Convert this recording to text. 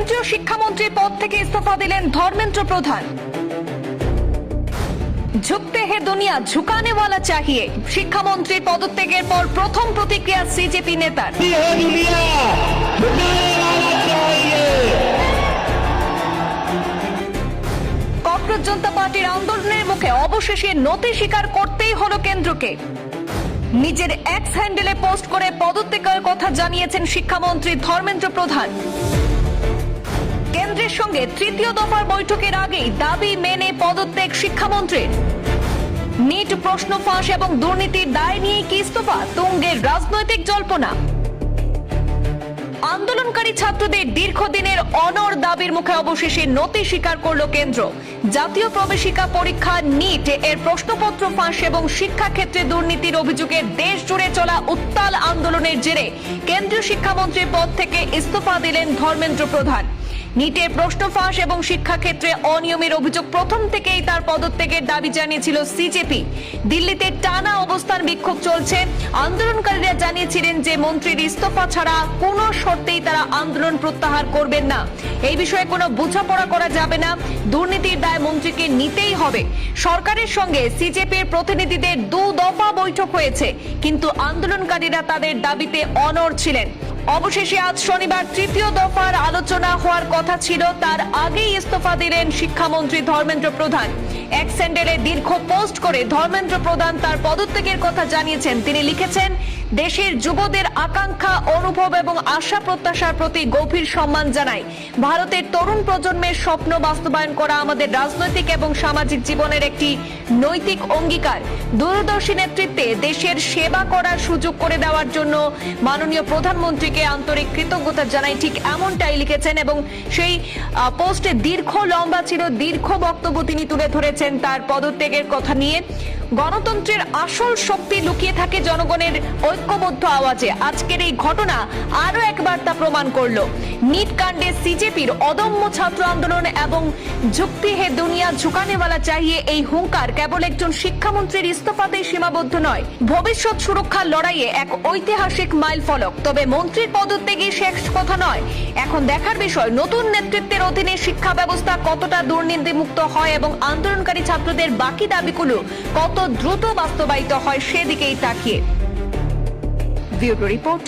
কেন্দ্রীয় শিক্ষামন্ত্রী পদ থেকে ইস্তফা দিলেন ধর্মেন্দ্র প্রধান। ঝুঁকতে হে দুনিয়া ঝুকানে वाला चाहिए। শিক্ষামন্ত্রী পদত্যাগের পর প্রথম প্রতিক্রিয়া সিজেপি নেতার। ককরোচ জনতা পার্টির আন্দোলনের মুখে অবশেষে নতি স্বীকার করতেই হলো কেন্দ্রকে। নিজের এক্স হ্যান্ডেলে পোস্ট করে পদত্যাগের কথা জানিয়েছেন শিক্ষামন্ত্রী ধর্মেন্দ্র প্রধান। কেন্দ্রের সঙ্গে তৃতীয় দফার বৈঠকের আগেই দাবি মেনে পদত্যাগ শিক্ষামন্ত্রীর। নিট প্রশ্ন ফাঁস এবং দুর্নীতির দায় নিয়ে কি ইস্তফা? তুঙ্গের রাজনৈতিক জল্পনা। আন্দোলনকারী ছাত্রদের দীর্ঘদিনের অনড় দাবির মুখে অবশেষে নতি স্বীকার করল কেন্দ্র। জাতীয় প্রবেশিকা পরীক্ষা নিট এর প্রশ্নপত্র ফাঁস এবং শিক্ষাক্ষেত্রে দুর্নীতির অভিযোগে দেশ জুড়ে চলা উত্তাল আন্দোলনের জেরে কেন্দ্রীয় শিক্ষামন্ত্রীর পদ থেকে ইস্তফা দিলেন ধর্মেন্দ্র প্রধান। নিটের প্রশ্ন ফাঁস এবং শিক্ষাক্ষেত্রে অনিয়মের অভিযোগ প্রথম থেকেই তার পদত্যাগের দাবি জানিয়েছিল সিজেপি। দিল্লিতে টানা অবস্থান বিক্ষোভ চলছে। আন্দোলনকারীরা জানিয়েছিলেন যে মন্ত্রীর ইস্তফা ছাড়া কোনো শর্তেই তারা আন্দোলন প্রত্যাহার করবেন না। এই বিষয়ে কোনো বোঝাপড়া করা যাবে না। দুর্নীতির দায় মন্ত্রীকে নিতেই হবে। সরকারের সঙ্গে সিজেপির প্রতিনিধিদের দু দফা বৈঠক হয়েছে, কিন্তু আন্দোলনকারীরা তাদের দাবিতে অনড় ছিলেন। অবশেষে আজ শনিবার তৃতীয় দফার আলোচনা হওয়ার কথা ছিল, তার আগেই ইস্তফা দিলেন শিক্ষামন্ত্রী ধর্মেন্দ্র প্রধান। এক স্যান্ডেলে দীর্ঘ পোস্ট করে ধর্মেন্দ্র প্রধান তার পদত্যাগের কথা জানিয়েছেন। তিনি লিখেছেন, দেশের যুবদের আকাঙ্ক্ষা, অনুভব এবং আশা প্রত্যাশার প্রতি গভীর সম্মান জানাই। ভারতের তরুণ প্রজন্মের স্বপ্ন বাস্তবায়ন করা আমাদের রাজনৈতিক এবং সামাজিক জীবনের একটি নৈতিক অঙ্গীকার। দূরদর্শী নেতৃত্বে দেশের সেবা করার সুযোগ করে দেওয়ার জন্য মাননীয় প্রধানমন্ত্রীকে আন্তরিক কৃতজ্ঞতা জানাই। ঠিক এমনটাই লিখেছেন এবং সেই পোস্টে লম্বা ছিল, দীর্ঘ বক্তব্য তিনি তুলে ধরেছেন তার পদত্যাগের কথা নিয়ে। গণতন্ত্রের আসল শক্তি লুকিয়ে থাকে জনগণের ঐক্যবদ্ধ আওয়াজে। আজকের এই ঘটনা আরো একবার তা প্রমাণ করলো। নিট কাণ্ডে সিজেপির অদম্য ছাত্র আন্দোলন এবং ঝুঁকতে হে দুনিয়া ঝুকানে वाला चाहिए এই হুঙ্কার কেবল একজন শিক্ষামন্ত্রীর ইস্তফাতেই সীমাবদ্ধ নয়, ভবিষ্যৎ সুরক্ষার লড়াইয়ে এক ঐতিহাসিক মাইলফলক। তবে মন্ত্রীর পদত্যাগই শেষ কথা নয়। এখন দেখার বিষয় নতুন নেতৃত্বের অধীনে শিক্ষা ব্যবস্থা কতটা দুর্নীতিমুক্ত হয় এবং আন্দোলনকারী ছাত্রদের বাকি দাবিগুলো কত দ্রুত বাস্তবায়িত হয় সেদিকেই তাকিয়ে। Bureau report.